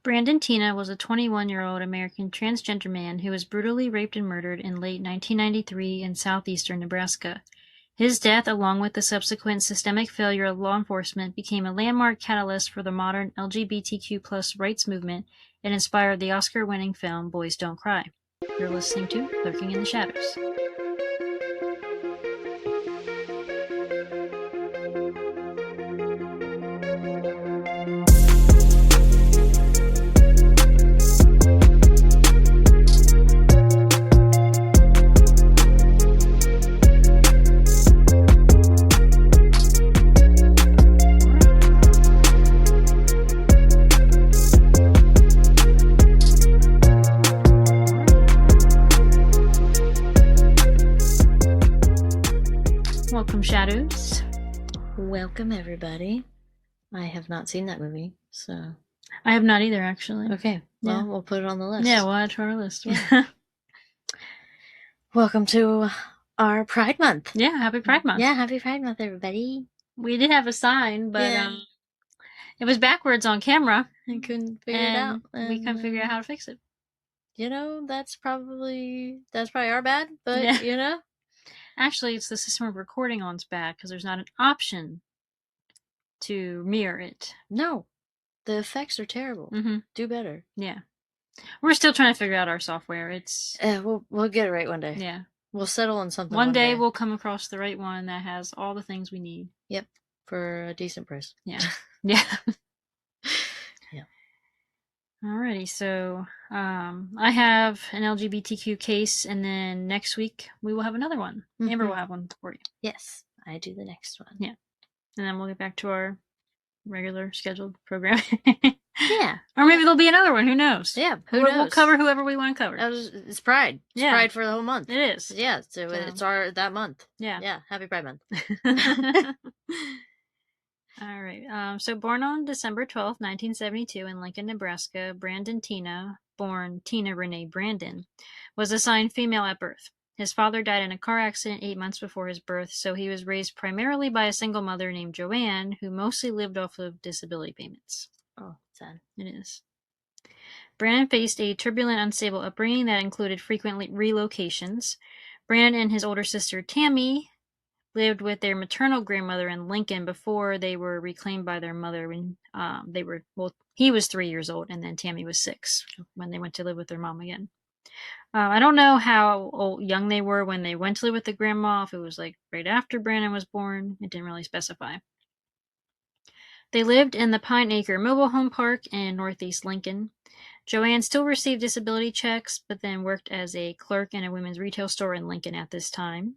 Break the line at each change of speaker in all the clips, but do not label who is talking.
Brandon Teena was a 21-year-old American transgender man who was brutally raped and murdered in late 1993 in southeastern Nebraska. His death, along with the subsequent systemic failure of law enforcement, became a landmark catalyst for the modern LGBTQ+ rights movement and inspired the Oscar-winning film Boys Don't Cry. You're listening to Lurking in the Shadows. Welcome, Shadows.
Welcome, everybody. I have not seen that movie, so...
I have not either, actually.
Okay, well, we'll put it on the list.
Yeah, we'll add to our list.
Yeah. Welcome to our Pride Month.
Yeah, happy Pride Month.
Yeah, happy Pride Month, everybody.
We did have a sign, but it was backwards on camera.
I couldn't figure it out.
We couldn't figure out how to fix it.
You know, that's probably our bad, but, you know...
Actually, it's the system of recording on's bad, because there's not an option to mirror it.
No. The effects are terrible.
Mm-hmm.
Do better.
Yeah. We're still trying to figure out our software. It's...
We'll get it right one day.
Yeah.
We'll settle on something
one day. We'll come across the right one that has all the things we need.
Yep. For a decent price.
Yeah. Yeah.
Yeah.
Alrighty, so I have an LGBTQ case, and then next week we will have another one. Mm-hmm. Amber will have one for you.
Yes, I do the next one.
Yeah. And then we'll get back to our regular scheduled program.
Yeah.
Or maybe there'll be another one. Who knows?
Yeah, who knows?
We'll cover whoever we want to cover.
It's Pride. It's Pride for the whole month.
It is.
Yeah, so it's that month.
Yeah.
Yeah, happy Pride Month.
All right. So born on December 12th, 1972 in Lincoln, Nebraska, Brandon Teena, born Teena Renee Brandon, was assigned female at birth. His father died in a car accident 8 months before his birth, so he was raised primarily by a single mother named Joanne, who mostly lived off of disability payments.
Oh, sad.
It is. Brandon faced a turbulent, unstable upbringing that included frequent relocations. Brandon and his older sister Tammy lived with their maternal grandmother in Lincoln before they were reclaimed by their mother when he was 3 years old, and then Tammy was 6 when they went to live with their mom again. I don't know how young they were when they went to live with the grandma, if it was like right after Brandon was born. It didn't really specify. They lived in the Pine Acre Mobile Home Park in northeast Lincoln. Joanne still received disability checks, but then worked as a clerk in a women's retail store in Lincoln at this time.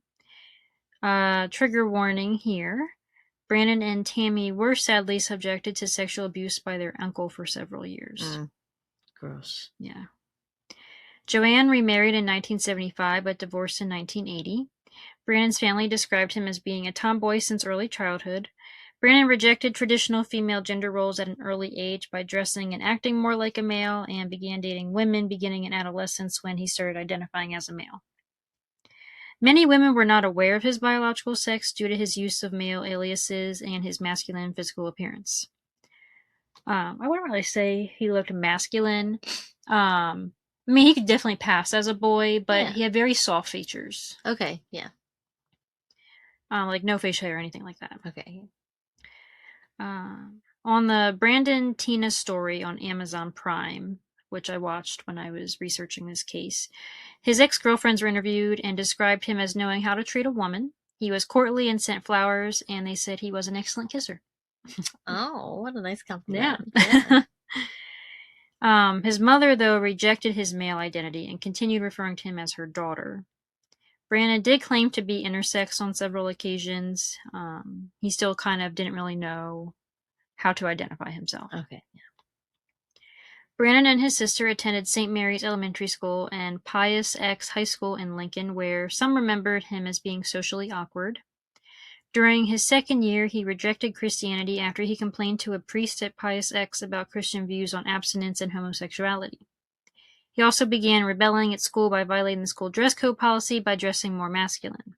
Trigger warning here. Brandon and Tammy were sadly subjected to sexual abuse by their uncle for several years.
Gross.
Yeah. Joanne remarried in 1975 but divorced in 1980. Brandon's family described him as being a tomboy since early childhood. Brandon rejected traditional female gender roles at an early age by dressing and acting more like a male, and began dating women beginning in adolescence when he started identifying as a male. Many women were not aware of his biological sex due to his use of male aliases and his masculine physical appearance. I wouldn't really say he looked masculine. I mean, he could definitely pass as a boy, but he had very soft features.
Okay, yeah.
Like no facial hair or anything like that.
Okay.
On the Brandon Teena story on Amazon Prime, which I watched when I was researching this case, his ex-girlfriends were interviewed and described him as knowing how to treat a woman. He was courtly and sent flowers, and they said he was an excellent kisser.
Oh, what a nice compliment.
Yeah. His mother, though, rejected his male identity and continued referring to him as her daughter. Brandon did claim to be intersex on several occasions. He still kind of didn't really know how to identify himself.
Okay, yeah.
Brandon and his sister attended St. Mary's Elementary School and Pius X High School in Lincoln, where some remembered him as being socially awkward. During his second year, he rejected Christianity after he complained to a priest at Pius X about Christian views on abstinence and homosexuality. He also began rebelling at school by violating the school dress code policy by dressing more masculine.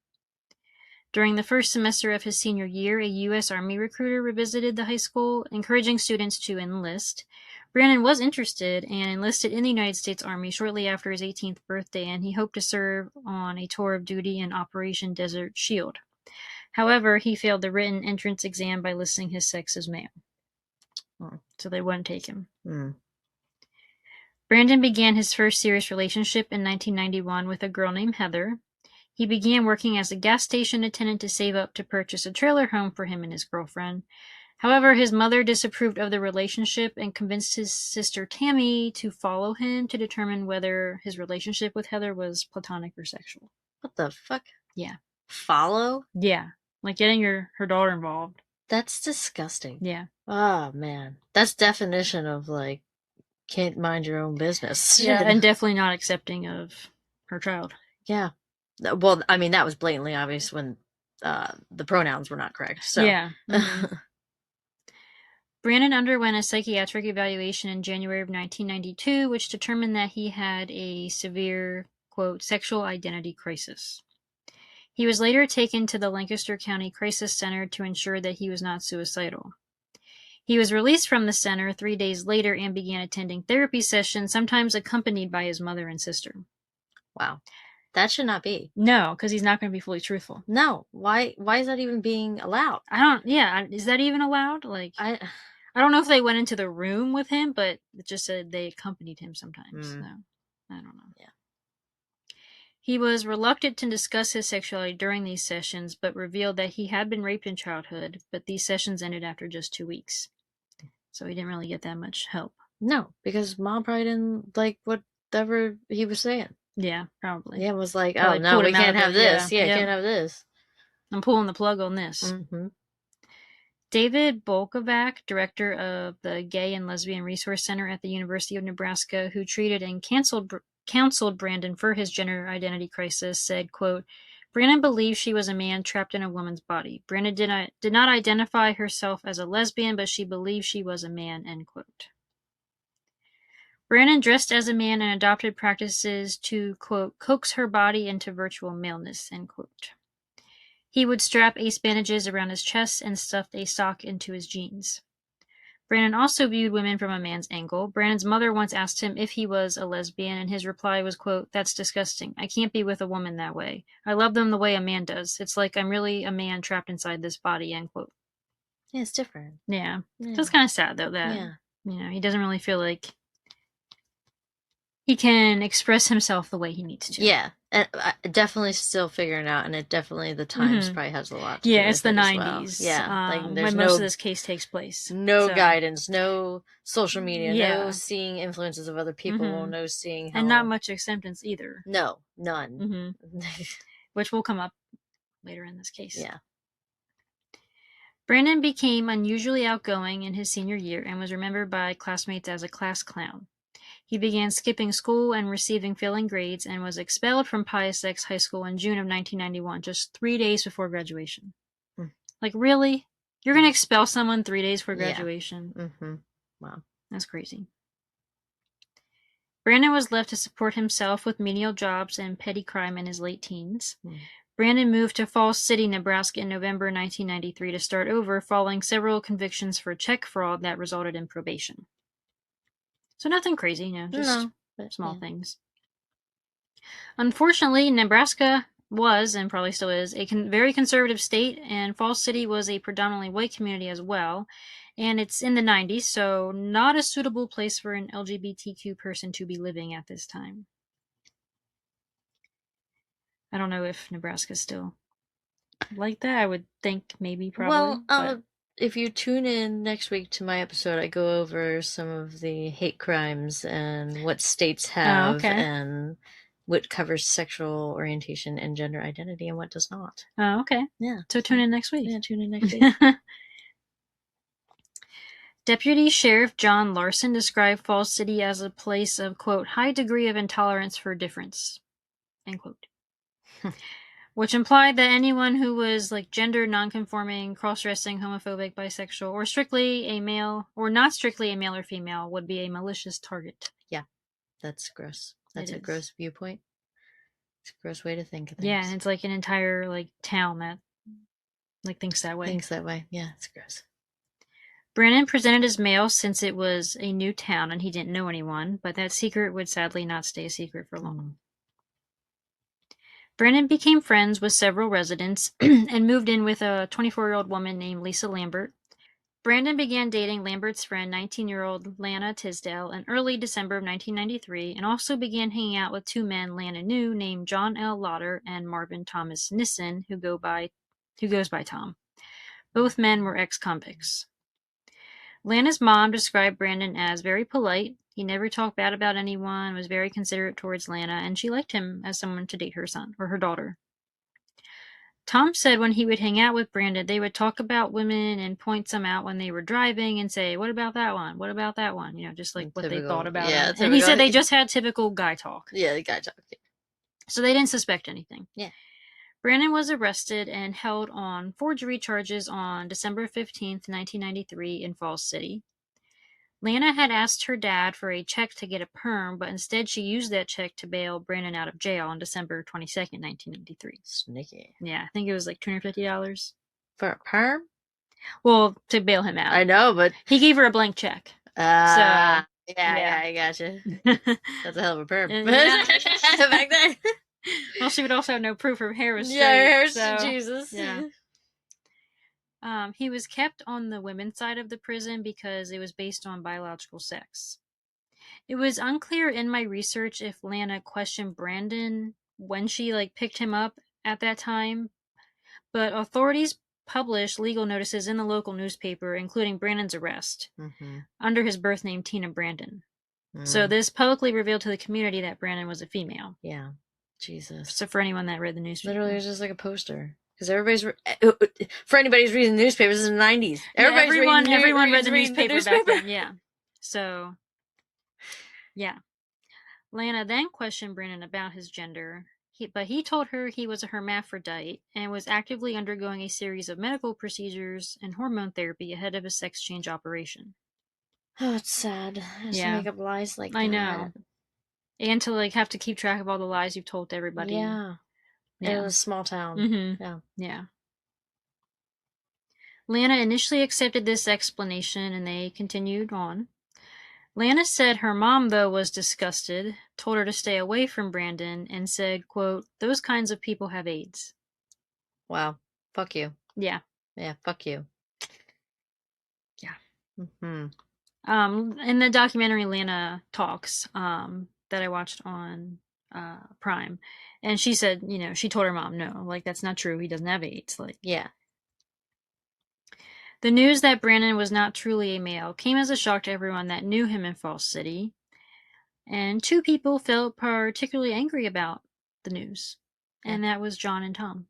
During the first semester of his senior year, a U.S. Army recruiter revisited the high school, encouraging students to enlist. Brandon was interested and enlisted in the United States Army shortly after his 18th birthday, and he hoped to serve on a tour of duty in Operation Desert Shield. However, he failed the written entrance exam by listing his sex as male. So they wouldn't take him. Brandon began his first serious relationship in 1991 with a girl named Heather. He began working as a gas station attendant to save up to purchase a trailer home for him and his girlfriend. However, his mother disapproved of the relationship and convinced his sister Tammy to follow him to determine whether his relationship with Heather was platonic or sexual.
What the fuck?
Yeah.
Follow?
Yeah. Like getting her daughter involved.
That's disgusting.
Yeah.
Oh, man. That's definition of, like, can't mind your own business.
Yeah, and definitely not accepting of her child.
Yeah. Well, I mean, that was blatantly obvious when the pronouns were not correct. So.
Yeah. Mm-hmm. Brandon underwent a psychiatric evaluation in January of 1992, which determined that he had a severe, quote, sexual identity crisis. He was later taken to the Lancaster County Crisis Center to ensure that he was not suicidal. He was released from the center 3 days later and began attending therapy sessions, sometimes accompanied by his mother and sister.
Wow. That should not be.
No, because he's not going to be fully truthful.
No. Why is that even being allowed?
Is that even allowed? Like, I don't know if they went into the room with him, but it just said they accompanied him sometimes. So, I don't know.
Yeah.
He was reluctant to discuss his sexuality during these sessions, but revealed that he had been raped in childhood, but these sessions ended after just 2 weeks. So he didn't really get that much help.
No, because mom probably didn't like whatever he was saying.
Yeah, probably.
Yeah, it was like, oh, no, we can't have this. Yeah, can't have this.
I'm pulling the plug on this.
Mm-hmm.
David Bolkovac, director of the Gay and Lesbian Resource Center at the University of Nebraska, who treated and counseled Brandon for his gender identity crisis, said, quote, Brandon believed she was a man trapped in a woman's body. Brandon did not identify herself as a lesbian, but she believed she was a man, end quote. Brandon dressed as a man and adopted practices to, quote, coax her body into virtual maleness, end quote. He would strap ace bandages around his chest and stuffed a sock into his jeans. Brandon also viewed women from a man's angle. Brandon's mother once asked him if he was a lesbian, and his reply was, quote, that's disgusting. I can't be with a woman that way. I love them the way a man does. It's like I'm really a man trapped inside this body, end quote.
Yeah, it's different.
Yeah. So it's kind of sad, though, that, he doesn't really feel like he can express himself the way he needs to.
Yeah, and definitely still figuring out, and it definitely the times probably has a lot to do with
it's the
it
90s.
Well. Yeah,
like there's when most of this case takes place.
No guidance, no social media, no seeing influences of other people, no seeing how...
And not much acceptance either.
No, none.
Which will come up later in this case.
Yeah.
Brandon became unusually outgoing in his senior year and was remembered by classmates as a class clown. He began skipping school and receiving failing grades and was expelled from Pius X High School in June of 1991, just 3 days before graduation. Like, really? You're going to expel someone 3 days before graduation?
Yeah. Wow.
That's crazy. Brandon was left to support himself with menial jobs and petty crime in his late teens. Brandon moved to Falls City, Nebraska in November 1993 to start over, following several convictions for check fraud that resulted in probation. So nothing crazy, just small things. Unfortunately, Nebraska was, and probably still is, a very conservative state, and Falls City was a predominantly white community as well. And it's in the 90s, so not a suitable place for an LGBTQ person to be living at this time. I don't know if Nebraska's still like that. I would think maybe, probably.
Well, if you tune in next week to my episode, I go over some of the hate crimes and what states have and what covers sexual orientation and gender identity and what does not.
Oh, okay.
Yeah.
So tune in next week.
Yeah, tune in next week.
Deputy Sheriff John Larson described Falls City as a place of, quote, high degree of intolerance for difference, end quote. Which implied that anyone who was like gender nonconforming, cross-dressing, homophobic, bisexual, or strictly a male, or not strictly a male or female, would be a malicious target.
Yeah, that's gross. That's a gross viewpoint. It's a gross way to think of things.
Yeah, and it's like an entire like town that like thinks that way.
Yeah, it's gross.
Brandon presented as male since it was a new town and he didn't know anyone, but that secret would sadly not stay a secret for long. Brandon became friends with several residents and moved in with a 24-year-old woman named Lisa Lambert. Brandon began dating Lambert's friend, 19-year-old Lana Tisdale, in early December of 1993, and also began hanging out with two men Lana knew named John L. Lauder and Marvin Thomas Nissen, who goes by Tom. Both men were ex-convicts. Lana's mom described Brandon as very polite. He never talked bad about anyone, was very considerate towards Lana, and she liked him as someone to date her son or her daughter. Tom said when he would hang out with Brandon, they would talk about women and point some out when they were driving and say, "What about that one? What about that one?" You know, just like what they thought about him. And he said they just had typical guy talk.
Yeah, the guy talk. Yeah.
So they didn't suspect anything.
Yeah.
Brandon was arrested and held on forgery charges on December 15th, 1993 in Falls City. Lana had asked her dad for a check to get a perm, but instead she used that check to bail Brandon out of jail on December 22nd, 1993.
Sneaky.
Yeah, I think it was like $250.
For a perm?
Well, to bail him out.
I know, but...
He gave her a blank check.
Yeah, I gotcha. That's a hell of a perm. Back then.
Well, she would also have no proof her hair was straight.
Yeah, her hair's Jesus.
Yeah. He was kept on the women's side of the prison because it was based on biological sex. It was unclear in my research if Lana questioned Brandon when she picked him up at that time, but authorities published legal notices in the local newspaper, including Brandon's arrest, under his birth name Teena Brandon. So this publicly revealed to the community that Brandon was a female.
Yeah. Jesus.
So for anyone that read the newspaper.
Literally, it was just like a poster. Because everybody's... For anybody's reading the newspapers in the 90s.
Everyone read the newspaper back then, yeah. So, yeah. Lana then questioned Brandon about his gender, but he told her he was a hermaphrodite and was actively undergoing a series of medical procedures and hormone therapy ahead of a sex change operation.
Oh, it's sad. To make up lies like that.
I know. And to have to keep track of all the lies you've told to everybody.
Yeah. In a small town.
Yeah. Lana initially accepted this explanation and they continued on. Lana said her mom, though, was disgusted, told her to stay away from Brandon, and said, quote, "Those kinds of people have AIDS."
Wow. Fuck you.
Yeah.
Yeah, fuck you.
Yeah.
Mm-hmm.
In the documentary Lana Talks, that I watched on Prime, and she said, she told her mom, no, that's not true. He doesn't have AIDS.
Yeah.
The news that Brandon was not truly a male came as a shock to everyone that knew him in Falls City, and two people felt particularly angry about the news, and that was John and Tom.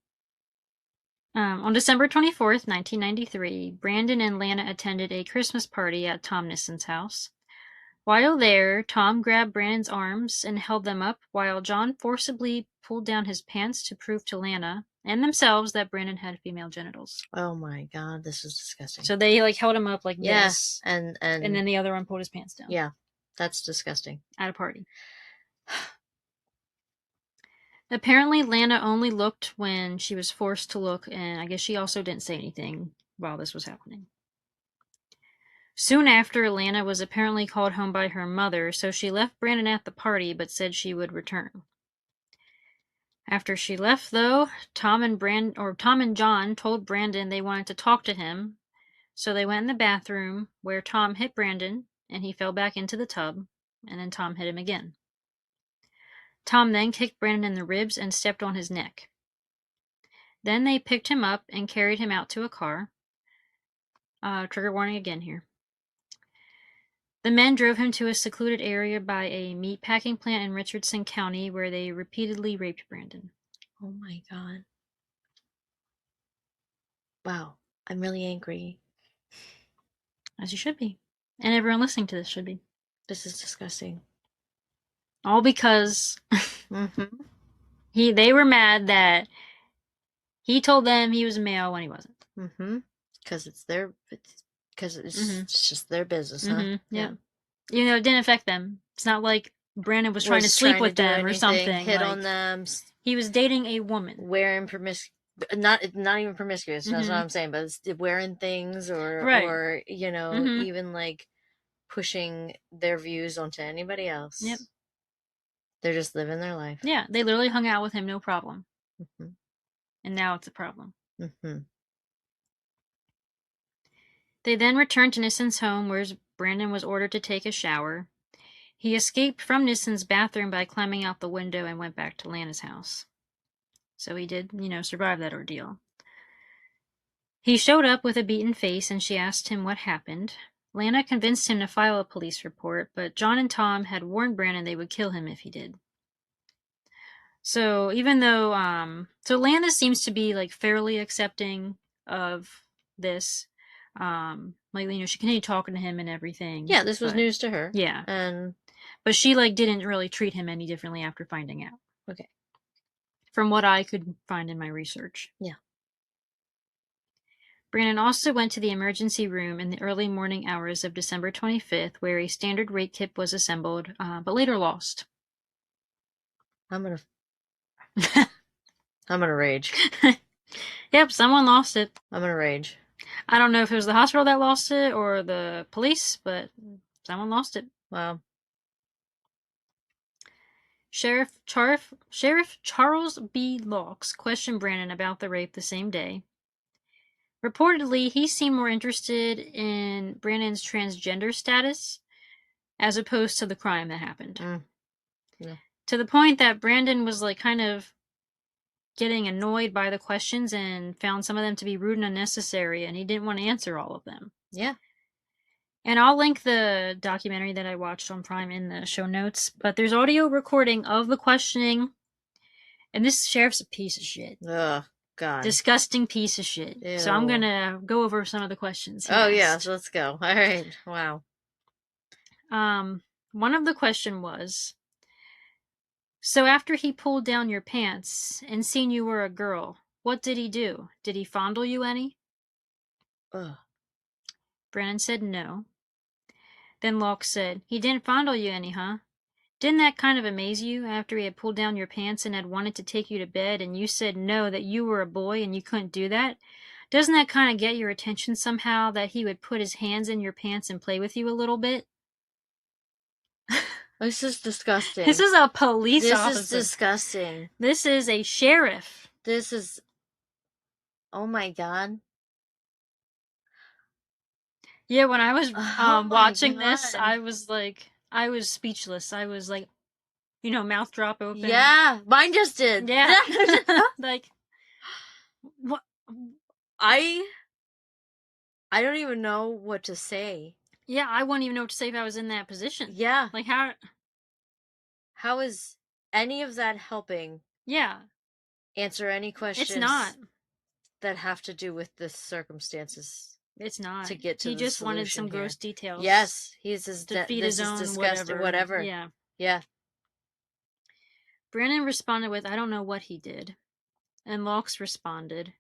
On December 24th, 1993, Brandon and Lana attended a Christmas party at Tom Nissen's house. While there, Tom grabbed Brandon's arms and held them up, while John forcibly pulled down his pants to prove to Lana and themselves that Brandon had female genitals.
Oh my god, this is disgusting.
So they held him up like this.
And
then the other one pulled his pants down.
Yeah, that's disgusting.
At a party. Apparently, Lana only looked when she was forced to look, and I guess she also didn't say anything while this was happening. Soon after, Lana was apparently called home by her mother, so she left Brandon at the party but said she would return. After she left, though, Tom and John told Brandon they wanted to talk to him, so they went in the bathroom where Tom hit Brandon and he fell back into the tub, and then Tom hit him again. Tom then kicked Brandon in the ribs and stepped on his neck. Then they picked him up and carried him out to a car. Trigger warning again here. The men drove him to a secluded area by a meatpacking plant in Richardson County where they repeatedly raped Brandon.
Oh my god. Wow. I'm really angry.
As you should be. And everyone listening to this should be.
This is disgusting.
All because they were mad that he told them he was a male when he wasn't.
Because it's just their business, huh?
Yeah. It didn't affect them. It's not like Brandon was trying to sleep with them or something.
Hit on them.
He was dating a woman.
Wearing Not even promiscuous. That's what I'm saying. But it's wearing things or even like pushing their views onto anybody else.
Yep.
They're just living their life.
Yeah, they literally hung out with him, no problem. And now it's a problem. They then returned to Nissan's home, where Brandon was ordered to take a shower. He escaped from Nissan's bathroom by climbing out the window and went back to Lana's house. So he did, survive that ordeal. He showed up with a beaten face, and she asked him what happened. Lana convinced him to file a police report, but John and Tom had warned Brandon they would kill him if he did. So even though, so Lana seems to be like fairly accepting of this. She continued talking to him and everything.
Yeah, this was news to her.
Yeah. But she didn't really treat him any differently after finding out.
Okay.
From what I could find in my research.
Yeah.
Brandon also went to the emergency room in the early morning hours of December 25th, where a standard rape kit was assembled, but later lost.
I'm gonna rage.
Yep, someone lost it.
I'm gonna rage.
I don't know if it was the hospital that lost it or the police, but someone lost it.
Wow.
Sheriff Charles B. Laux questioned Brandon about the rape the same day. Reportedly, he seemed more interested in Brandon's transgender status as opposed to the crime that happened.
Yeah.
To the point that Brandon was kind of getting annoyed by the questions and found some of them to be rude and unnecessary, and he didn't want to answer all of them.
Yeah.
And I'll link the documentary that I watched on Prime in the show notes, but there's audio recording of the questioning, and this sheriff's a piece of shit.
Ugh, God.
Disgusting piece of shit. Ew. So I'm gonna go over some of the questions he asked.
Yeah, so let's go. All right. Wow.
One of the question was, so after he pulled down your pants and seen you were a girl, what did he do? Did he fondle you any?
Ugh.
Brandon said no. Then Locke said, he didn't fondle you any, huh? Didn't that kind of amaze you after he had pulled down your pants and had wanted to take you to bed and you said no, that you were a boy and you couldn't do that? Doesn't that kind of get your attention somehow, that he would put his hands in your pants and play with you a little bit?
This is disgusting.
This is a police officer.
This is disgusting.
This is a sheriff.
This is... Oh my God.
Yeah, when I was watching this, I was speechless. I was mouth drop open.
Yeah, mine just did.
Yeah. What?
I don't even know what to say.
Yeah, I wouldn't even know what to say if I was in that position.
Yeah.
How
is any of that helping?
Yeah.
Answer any questions.
It's not.
That have to do with the circumstances.
It's not.
To get to
he
the
just wanted some
here.
gross details.
Yes, he's his
to feed his own
disgusting. Whatever.
Yeah.
Yeah.
Brandon responded with, I don't know what he did. And Laux responded,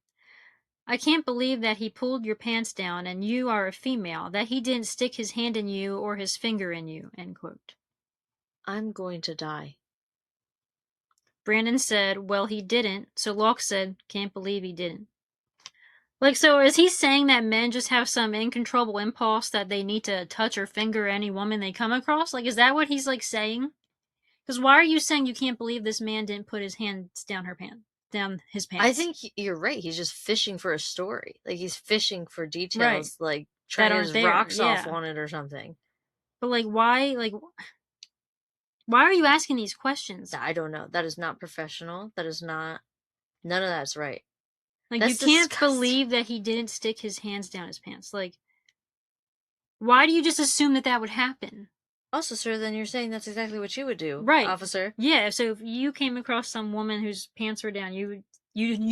I can't believe that he pulled your pants down and you are a female, that he didn't stick his hand in you or his finger in you, end quote.
I'm going to die.
Brandon said, well, he didn't. So Laux said, can't believe he didn't. So is he saying that men just have some uncontrollable impulse that they need to touch or finger any woman they come across? Is that what he's saying? Because why are you saying you can't believe this man didn't put his hands down his pants?
I think you're right. He's just fishing for a story. He's fishing for details, right. Trying his rocks off on it or something.
But why? Why are you asking these questions?
I don't know. That is not professional. That is not. None of that's right.
You can't believe that he didn't stick his hands down his pants. Why do you just assume that would happen?
Also, sir, then you're saying that's exactly what you would do,
right,
officer?
Yeah. So if you came across some woman whose pants were down, you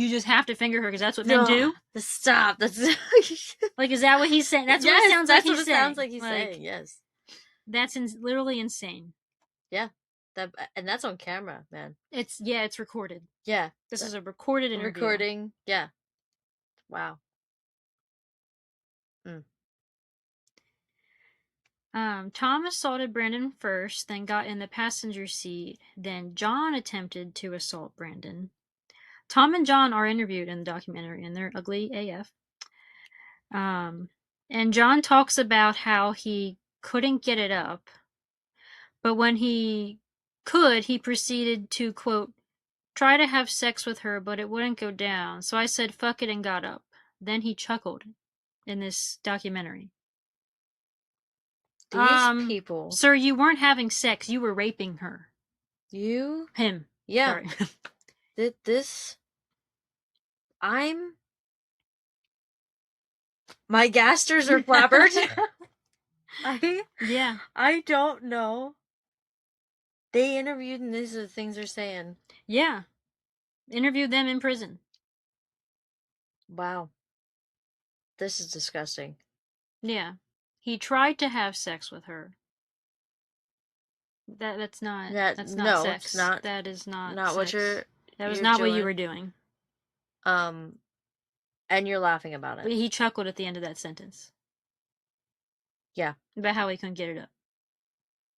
just have to finger her because that's what men do.
Stop. That's
is that what he's saying? That's what it sounds like.
That's what it sounds like he's saying. Yes.
That's literally insane.
Yeah. And that's on camera, man.
It's recorded.
Yeah.
This is a recorded interview.
Recording. Yeah. Wow.
Tom assaulted Brandon first, then got in the passenger seat. Then John attempted to assault Brandon. Tom and John are interviewed in the documentary, and they're ugly AF. And John talks about how he couldn't get it up, but when he could, he proceeded to, quote, try to have sex with her, but it wouldn't go down. So I said, fuck it, and got up. Then he chuckled in this documentary.
These people.
Sir, you weren't having sex. You were raping her.
You?
Him.
Yeah.
Sorry.
My gasters are flabbered.
Yeah.
I don't know. They interviewed, and these are the things they're saying.
Yeah. Interviewed them in prison.
Wow. This is disgusting.
Yeah. He tried to have sex with her. That's not sex.
It's not.
That is not
sex.
What you're. That was not doing. What you were doing.
And you're laughing about it.
But he chuckled at the end of that sentence.
Yeah.
About how he couldn't get it up.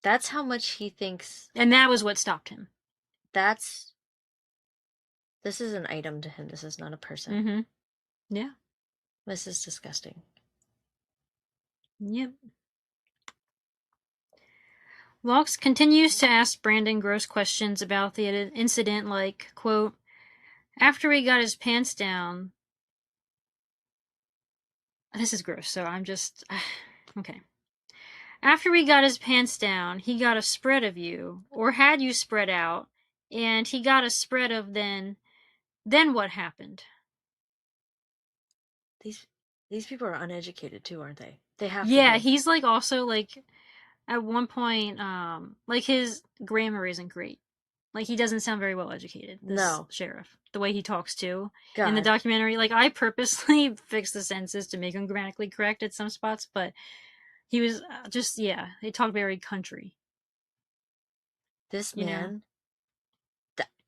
That's how much he thinks.
And that was what stopped him.
This is an item to him. This is not a person.
Mm-hmm. Yeah.
This is disgusting.
Yep. Laux continues to ask Brandon gross questions about the incident, like, quote, after he got his pants down. This is gross, so I'm just. Okay. After he got his pants down, he got a spread of you, or had you spread out, and he got a spread of then what happened?
These people are uneducated too, aren't they? They have to
Yeah,
be.
he's like also like at one point, like his grammar isn't great. Like he doesn't sound very well educated. This sheriff, the way he talks too in the documentary. Like I purposely fixed the sentences to make him grammatically correct at some spots, but he was just he talked very country.
This man,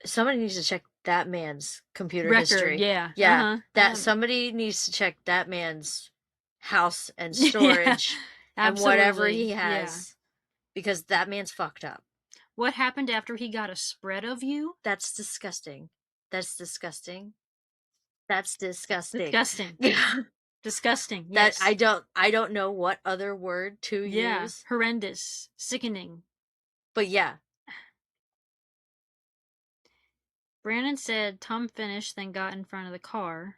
somebody needs to check that man's computer history.
Yeah,
that somebody needs to check that man's house and storage and whatever he has, because that man's fucked up.
What happened after he got a spread of you?
That's disgusting. That's disgusting. That's disgusting.
Disgusting. Disgusting. Yes.
That I don't know what other word to use.
Horrendous. Sickening.
But yeah.
Brandon said Tom finished, then got in front of the car,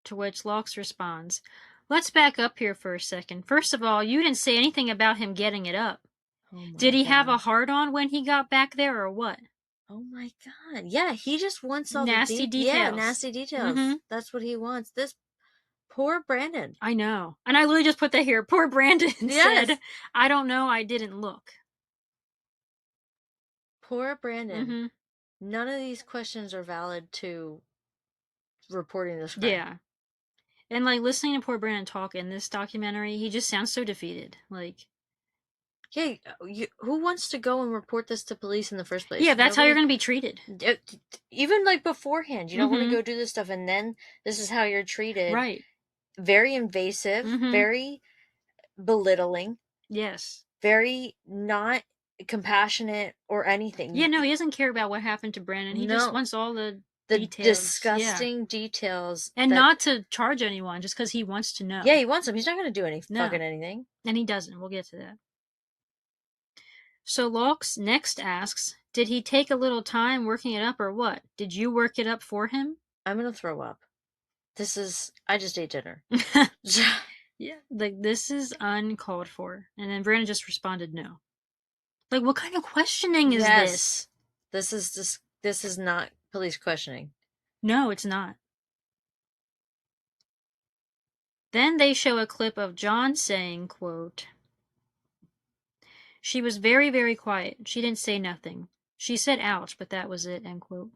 to which Laux responds, let's back up here for a second. First of all, you didn't say anything about him getting it up. Did he have a hard-on when he got back there, or what?
Oh my god. Yeah, he just wants all
nasty
the
details.
Yeah, nasty details. Mm-hmm. That's what he wants. This poor Brandon.
I know. And I literally just put that here. Poor Brandon said, I don't know, I didn't look.
Poor Brandon. Mm-hmm. None of these questions are valid to reporting this crime.
Yeah. And like listening to poor Brandon talk in this documentary, he just sounds so defeated. Like,
yeah, who wants to go and report this to police in the first place?
Yeah, that's how you're going to be treated.
Even like beforehand, you don't want to go do this stuff, and then this is how you're treated.
Right.
Very invasive, very belittling.
Yes.
Very not compassionate or anything.
Yeah, no, he doesn't care about what happened to Brandon. He just wants all the details.
Disgusting details.
And not to charge anyone, just because he wants to know.
Yeah, he wants them. He's not going to do fucking anything.
And he doesn't. We'll get to that. So Laux next asks, did he take a little time working it up or what? Did you work it up for him?
I'm going to throw up. I just ate dinner.
Yeah, like this is uncalled for. And then Brandon just responded no. Like, what kind of questioning is this?
This is not police questioning.
No, it's not. Then they show a clip of John saying, quote, she was very, very quiet. She didn't say nothing. She said ouch, but that was it, end quote.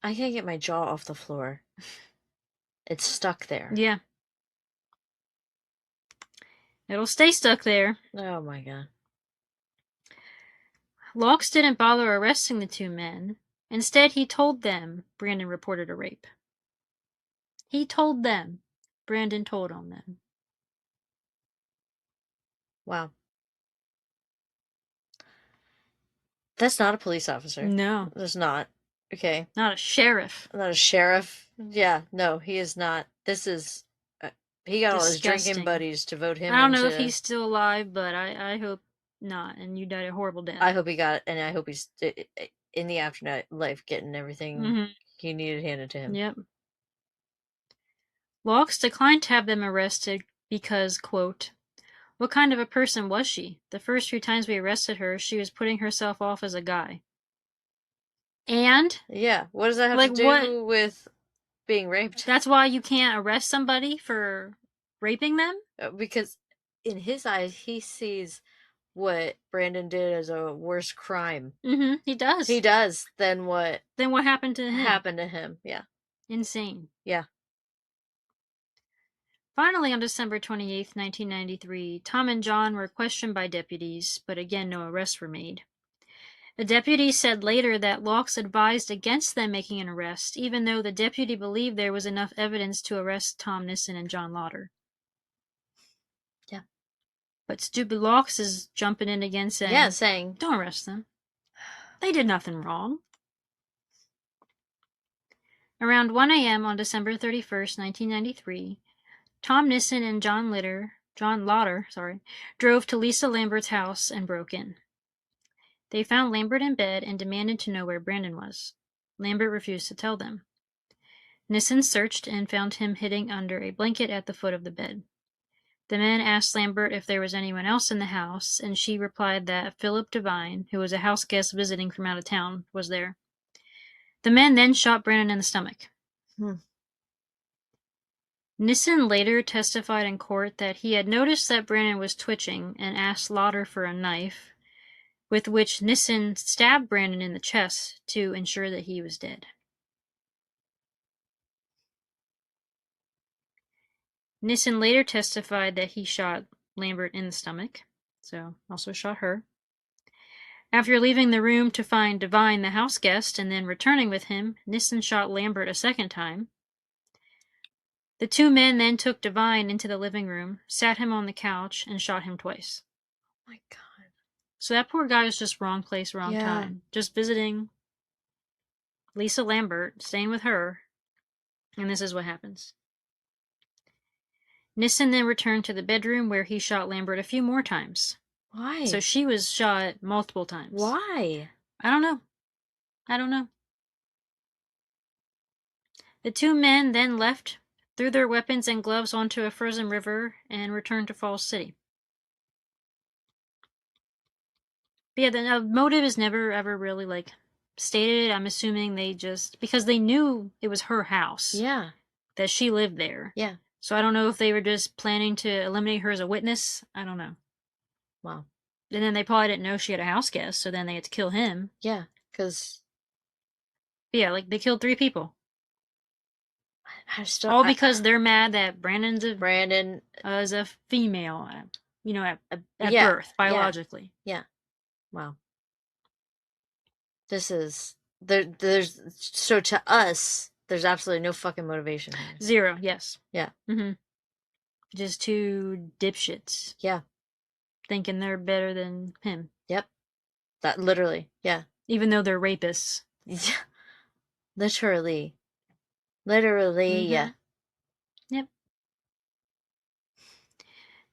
I can't get my jaw off the floor. It's stuck there.
Yeah. It'll stay stuck there.
Oh my god.
Laux didn't bother arresting the two men. Instead, he told them Brandon reported a rape. He told them. Brandon told on them.
Wow. That's not a police officer.
No.
There's not. Okay.
Not a sheriff.
Not a sheriff. Yeah, no, he is not. This is... he got all his drinking buddies to vote him
I don't know if he's still alive, but I hope not, and you died a horrible death.
I hope he got it, and I hope he's in the afterlife getting everything he needed handed to him.
Yep. Laux declined to have them arrested because, quote, what kind of a person was she? The first few times we arrested her, she was putting herself off as a guy. And?
Yeah, what does that have to do with being raped?
That's why you can't arrest somebody for raping them?
Because in his eyes, he sees what Brandon did as a worse crime.
He does.
He does. Then what
happened to
him? Yeah.
Insane.
Yeah.
Finally, on December 28th, 1993, Tom and John were questioned by deputies, but again no arrests were made. The deputy said later that Laux advised against them making an arrest, even though the deputy believed there was enough evidence to arrest Tom Nissen and John Lauder.
Yeah.
But stupid Laux is jumping in again saying, don't arrest them. They did nothing wrong. Around 1 a.m. on December 31st, 1993, Tom Nissen and John Lauder drove to Lisa Lambert's house and broke in. They found Lambert in bed and demanded to know where Brandon was. Lambert refused to tell them. Nissen searched and found him hiding under a blanket at the foot of the bed. The men asked Lambert if there was anyone else in the house, and she replied that Philip Devine, who was a house guest visiting from out of town, was there. The men then shot Brandon in the stomach. Nissen later testified in court that he had noticed that Brandon was twitching and asked Lauder for a knife, with which Nissen stabbed Brandon in the chest to ensure that he was dead. Nissen later testified that he shot Lambert in the stomach, so also shot her. After leaving the room to find Devine, the house guest, and then returning with him, Nissen shot Lambert a second time. The two men then took Devine into the living room, sat him on the couch, and shot him twice.
Oh my God.
So that poor guy was just wrong place, wrong time. Just visiting Lisa Lambert, staying with her, and this is what happens. Nissen then returned to the bedroom where he shot Lambert a few more times.
Why?
So she was shot multiple times.
Why?
I don't know. The two men then left, threw their weapons and gloves onto a frozen river, and returned to Falls City. But yeah, the motive is never ever really stated. I'm assuming they just, because they knew it was her house.
Yeah.
That she lived there.
Yeah.
So I don't know if they were just planning to eliminate her as a witness. I don't know.
Wow.
And then they probably didn't know she had a house guest, so then they had to kill him.
Yeah, because...
Yeah, they killed 3 people. All because they're mad that Brandon is a female, at birth, biologically.
Yeah. Wow. This is... There's... So to us, there's absolutely no fucking motivation here.
0, yes.
Yeah.
Just 2 dipshits.
Yeah.
Thinking they're better than him.
Yep. That literally, yeah.
Even though they're rapists.
Yeah. Literally, yeah.
Yep.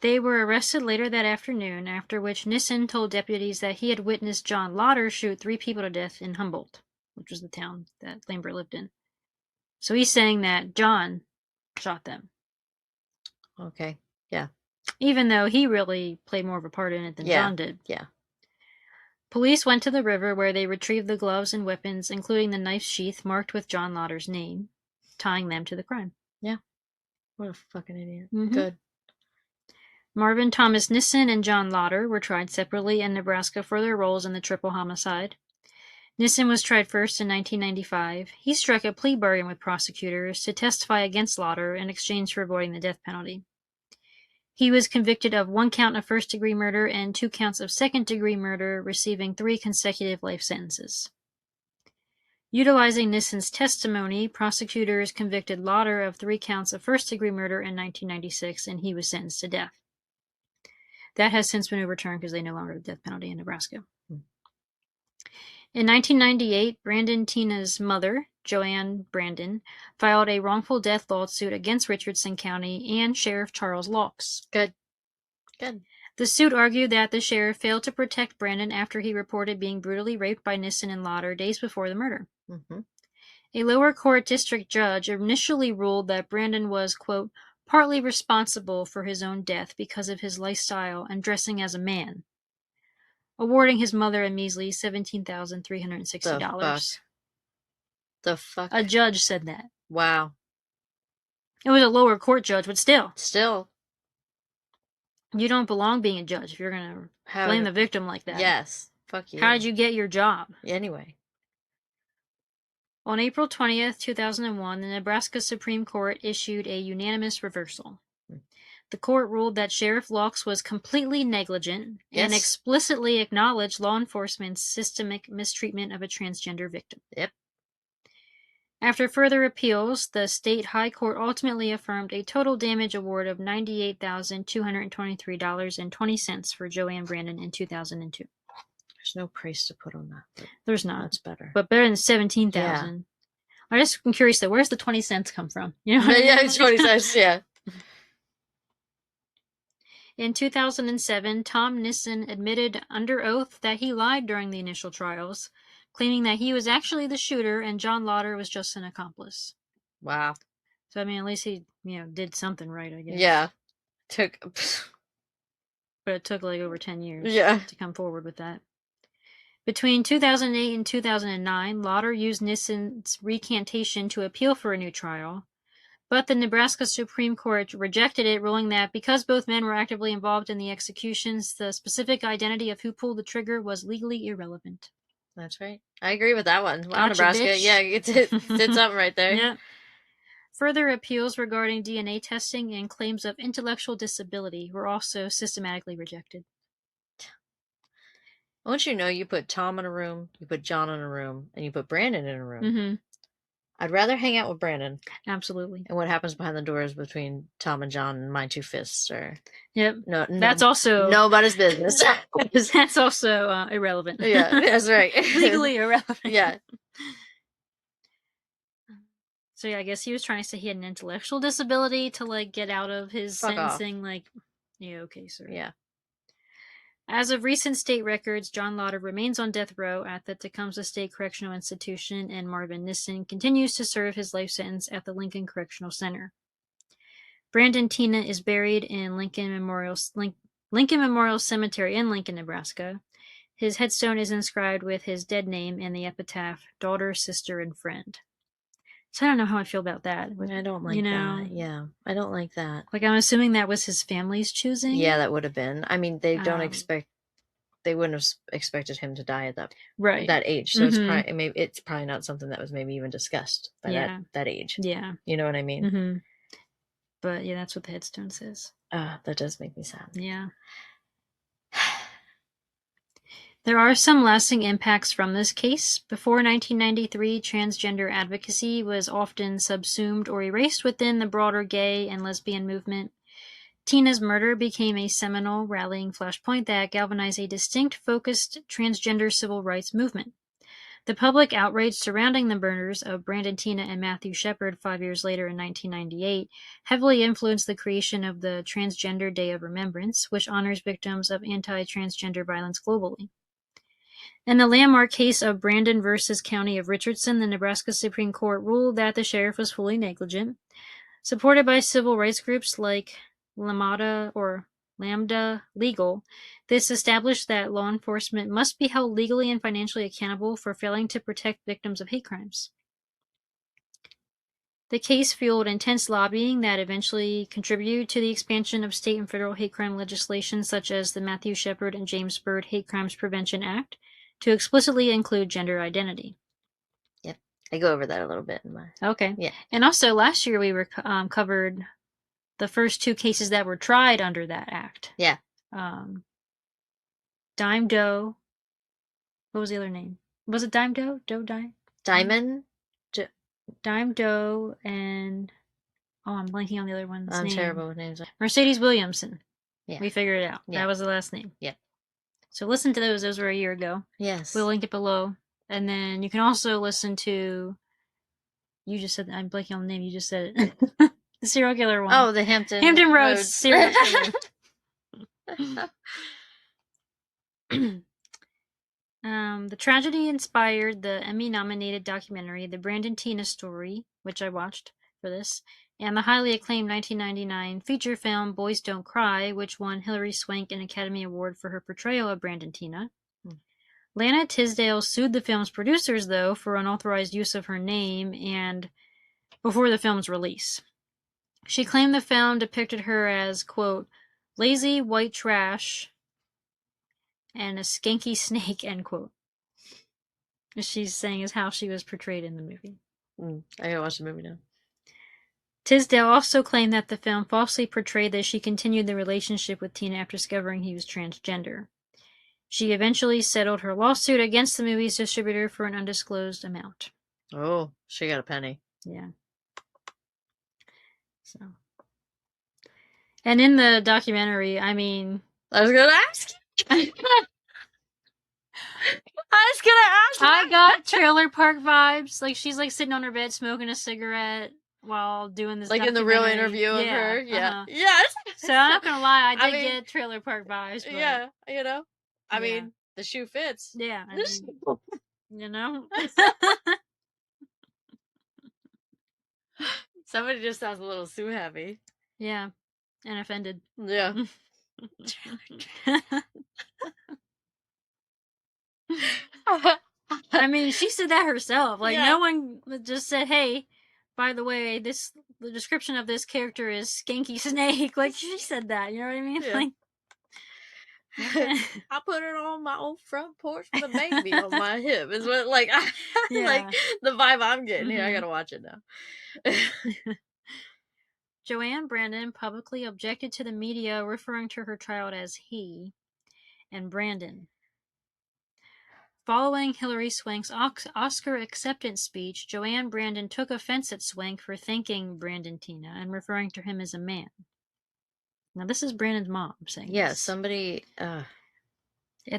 They were arrested later that afternoon, after which Nissen told deputies that he had witnessed John Lauder shoot 3 people to death in Humboldt, which was the town that Lambert lived in. So he's saying that John shot them.
Okay, yeah.
Even though he really played more of a part in it than John did.
Yeah.
Police went to the river where they retrieved the gloves and weapons, including the knife sheath marked with John Lauder's name, tying them to the crime.
Yeah. What a fucking idiot. Good.
Marvin Thomas Nissen and John Lauder were tried separately in Nebraska for their roles in the triple homicide. Nissen was tried first in 1995. He struck a plea bargain with prosecutors to testify against Lauder in exchange for avoiding the death penalty. He was convicted of 1 count of first-degree murder and 2 counts of second-degree murder, receiving 3 consecutive life sentences. Utilizing Nissen's testimony, prosecutors convicted Lauder of 3 counts of first-degree murder in 1996, and he was sentenced to death. That has since been overturned because they no longer have the death penalty in Nebraska. In 1998, Brandon Teena's mother, Joanne Brandon, filed a wrongful death lawsuit against Richardson County and Sheriff Charles Laux.
Good. Good.
The suit argued that the sheriff failed to protect Brandon after he reported being brutally raped by Nissen and Lauder days before the murder.
Mm-hmm.
A lower court district judge initially ruled that Brandon was, quote, partly responsible for his own death because of his lifestyle and dressing as a man, awarding his mother a measly $17,360.
The fuck?
A judge said that.
Wow.
It was a lower court judge, but still.
Still.
You don't belong being a judge if you're going to blame the victim like that.
Yes. Fuck you.
How did you get your job?
Anyway.
On April 20th, 2001, the Nebraska Supreme Court issued a unanimous reversal. The court ruled that Sheriff Laux was completely negligent and explicitly acknowledged law enforcement's systemic mistreatment of a transgender victim.
Yep.
After further appeals, the state high court ultimately affirmed a total damage award of $98,223.20 for Joanne Brandon in 2002.
There's no price to put on that.
There's not.
That's better.
But better than $17,000. Yeah. I'm just curious though, where's the 20 cents come from? You know?
Yeah, it's 20 cents, yeah.
In 2007, Tom Nissen admitted under oath that he lied during the initial trials, claiming that he was actually the shooter and John Lauder was just an accomplice.
Wow.
So, I mean, at least he, did something right, I guess.
Yeah.
But it took like over 10 years to come forward with that. Between 2008 and 2009, Lauder used Nissen's recantation to appeal for a new trial, but the Nebraska Supreme Court rejected it, ruling that because both men were actively involved in the executions, the specific identity of who pulled the trigger was legally irrelevant.
That's right. I agree with that one. Wow, Nebraska. Bitch. Yeah, it did something right there.
Yeah. Further appeals regarding DNA testing and claims of intellectual disability were also systematically rejected.
Once you know, you put Tom in a room, you put John in a room, and you put Brandon in a room. Mm-hmm. I'd rather hang out with Brandon.
Absolutely.
And what happens behind the doors between Tom and John and my two fists are...
Yep. No, that's also...
nobody's business.
That's also irrelevant.
Yeah, that's right.
Legally irrelevant.
Yeah.
So yeah, I guess he was trying to say he had an intellectual disability to like get out of his sentencing. Off. Like, yeah, okay, sir.
Yeah.
As of recent state records, John Lauder remains on death row at the Tecumseh State Correctional Institution, and Marvin Nissen continues to serve his life sentence at the Lincoln Correctional Center. Brandon Teena is buried in Lincoln Memorial Cemetery in Lincoln, Nebraska. His headstone is inscribed with his dead name and the epitaph, daughter, sister, and friend. So I don't know how I feel about that.
I don't like that. Yeah, I don't like that.
Like, I'm assuming that was his family's choosing?
Yeah, that would have been. I mean, they wouldn't have expected him to die at that age. So it's probably not something that was maybe even discussed by that age.
Yeah.
You know what I mean?
Mm-hmm. But yeah, that's what the headstone says.
That does make me sad.
Yeah. There are some lasting impacts from this case. Before 1993, transgender advocacy was often subsumed or erased within the broader gay and lesbian movement. Teena's murder became a seminal rallying flashpoint that galvanized a distinct, focused transgender civil rights movement. The public outrage surrounding the murders of Brandon Teena and Matthew Shepard 5 years later in 1998 heavily influenced the creation of the Transgender Day of Remembrance, which honors victims of anti-transgender violence globally. In the landmark case of Brandon versus County of Richardson, the Nebraska Supreme Court ruled that the sheriff was fully negligent. Supported by civil rights groups like Lambda Legal, this established that law enforcement must be held legally and financially accountable for failing to protect victims of hate crimes. The case fueled intense lobbying that eventually contributed to the expansion of state and federal hate crime legislation such as the Matthew Shepard and James Byrd Hate Crimes Prevention Act, to explicitly include gender identity.
Yep. I go over that a little bit in my...
Okay.
Yeah.
And also, last year we were covered the first two cases that were tried under that act.
Yeah.
Dime Doe. What was the other name? Was it Dime Doe?
Diamond?
Dime Doe and... Oh, I'm blanking on the other one's name.
I'm terrible with names.
Mercedes Williamson.
Yeah.
We figured it out. Yeah. That was the last name.
Yeah.
So listen to those. Those were a year ago.
Yes.
We'll link it below And then you can also listen to, you just said, I'm blanking on the name, you just said it. The serial killer one.
Oh, the Hampton
Roads serial killer. The tragedy inspired the Emmy-nominated documentary The Brandon Teena Story, which I watched for this, and the highly acclaimed 1999 feature film Boys Don't Cry, which won Hilary Swank an Academy Award for her portrayal of Brandon Teena. Lana Tisdale sued the film's producers, though, for unauthorized use of her name and before the film's release. She claimed the film depicted her as, quote, lazy white trash and a skanky snake, end quote. She's saying is how she was portrayed in the movie.
I gotta watch the movie now.
Tisdale also claimed that the film falsely portrayed that she continued the relationship with Teena after discovering he was transgender. She eventually settled her lawsuit against the movie's distributor for an undisclosed amount.
Oh, she got a penny.
Yeah. So. And in the documentary, I mean...
I was gonna ask you.
I got Trailer Park vibes. Like, she's, like, sitting on her bed smoking a cigarette while doing this
like in the real interview of her. Yeah.
Yes. So I'm not gonna lie, I did get Trailer Park vibes. But,
yeah, you know. I mean, the shoe fits.
Yeah. I mean, you know?
Somebody just sounds a little too happy.
Yeah. And offended.
Yeah.
I mean, she said that herself. Like, no one just said, hey, by the way, the description of this character is Skanky Snake. Like, she said that, you know what I mean?
Yeah.
Like,
I put it on my old front porch with a baby on my hip. Is what, like, like the vibe I'm getting here. I gotta watch it now.
Joanne Brandon publicly objected to the media referring to her child as he and Brandon. Following Hilary Swank's Oscar acceptance speech, Joanne Brandon took offense at Swank for thanking Brandon Teena and referring to him as a man. Now, this is Brandon's mom saying this.
Somebody...
And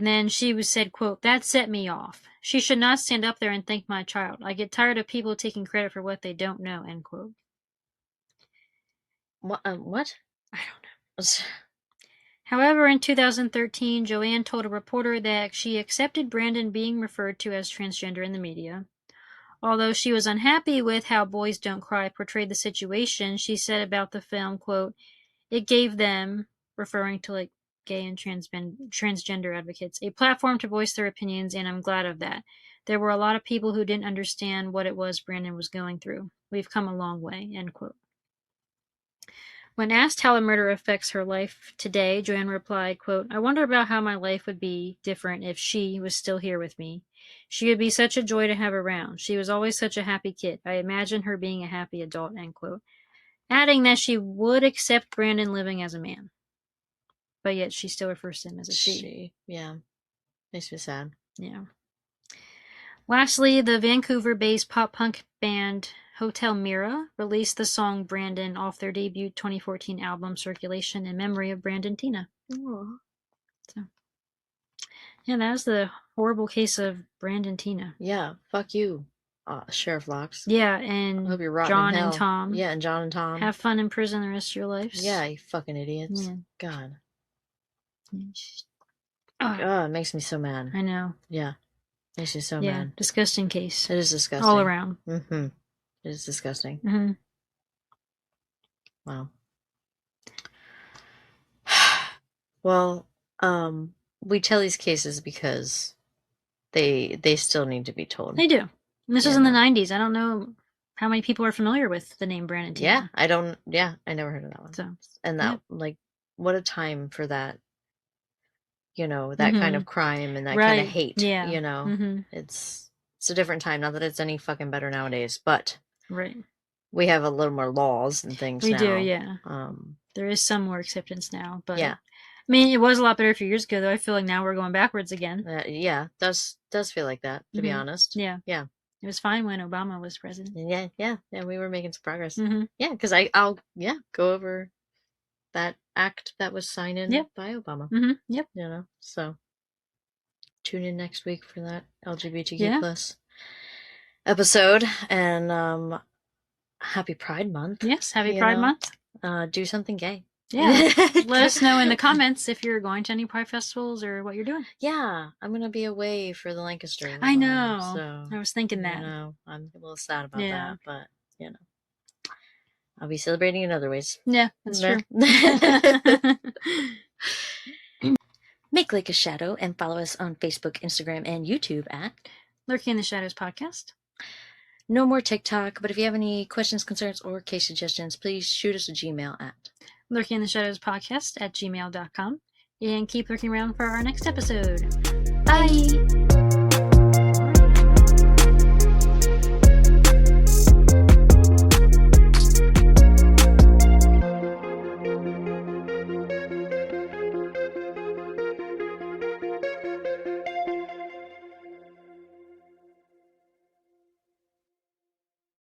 then she said, quote, that set me off. She should not stand up there and thank my child. I get tired of people taking credit for what they don't know, end quote.
What? I don't know.
However, in 2013, Joanne told a reporter that she accepted Brandon being referred to as transgender in the media. Although she was unhappy with how Boys Don't Cry portrayed the situation, she said about the film, quote, it gave them, referring to like gay and transgender advocates, a platform to voice their opinions, and I'm glad of that. There were a lot of people who didn't understand what it was Brandon was going through. We've come a long way, end quote. When asked how the murder affects her life today, Joanne replied, quote, I wonder about how my life would be different if she was still here with me. She would be such a joy to have around. She was always such a happy kid. I imagine her being a happy adult, end quote. Adding that she would accept Brandon living as a man. But yet she still refers to him as a she.
Yeah. Makes me sad.
Yeah. Lastly, the Vancouver-based pop-punk band Hotel Mira released the song Brandon off their debut 2014 album Circulation in memory of Brandon Teena.
Aww.
So, yeah, that was the horrible case of Brandon Teena.
Yeah, fuck you, Sheriff Locks.
Yeah, and
I hope you're
John and Tom.
Yeah, and John and Tom.
Have fun in prison the rest of your lives.
Yeah, you fucking idiots.
Yeah.
God.
Oh,
it makes me so mad.
I know.
Yeah. Makes me so mad.
Disgusting case.
It is disgusting.
All around.
Mm-hmm. It is disgusting.
Mm-hmm.
Wow. Well, we tell these cases because they still need to be told.
They do. And this was in the 90s. I don't know how many people are familiar with the name Brandon Teena.
Yeah, I never heard of that one. So, and that, like, what a time for that, you know, that kind of crime and that kind of hate, you know. It's a different time. Not that it's any fucking better nowadays, but we have a little more laws and things now.
We do, yeah. There is some more acceptance now, but
yeah.
I mean, it was a lot better a few years ago, though. I feel like now we're going backwards again.
Yeah, does feel like that, to be honest.
Yeah.
Yeah.
It was fine when Obama was president.
Yeah, we were making some progress. Yeah, because I'll go over that act that was signed in by Obama.
Yep.
You know, so tune in next week for that LGBTQ plus episode. And happy Pride Month.
Yes, happy Pride Month.
Do something gay.
Yeah. Let us know in the comments if you're going to any Pride festivals or what you're doing.
Yeah, I'm going to be away for the Lancaster.
I know.
So
I was thinking that.
I'm a little sad about that, but I'll be celebrating in other ways.
Yeah, that's true.
Make Like a Shadow and follow us on Facebook, Instagram, and YouTube at
Lurking in the Shadows Podcast.
No more TikTok, but if you have any questions, concerns, or case suggestions, please shoot us a Gmail at
Lurking in the Shadows Podcast at gmail.com. And keep lurking around for our next episode.
Bye!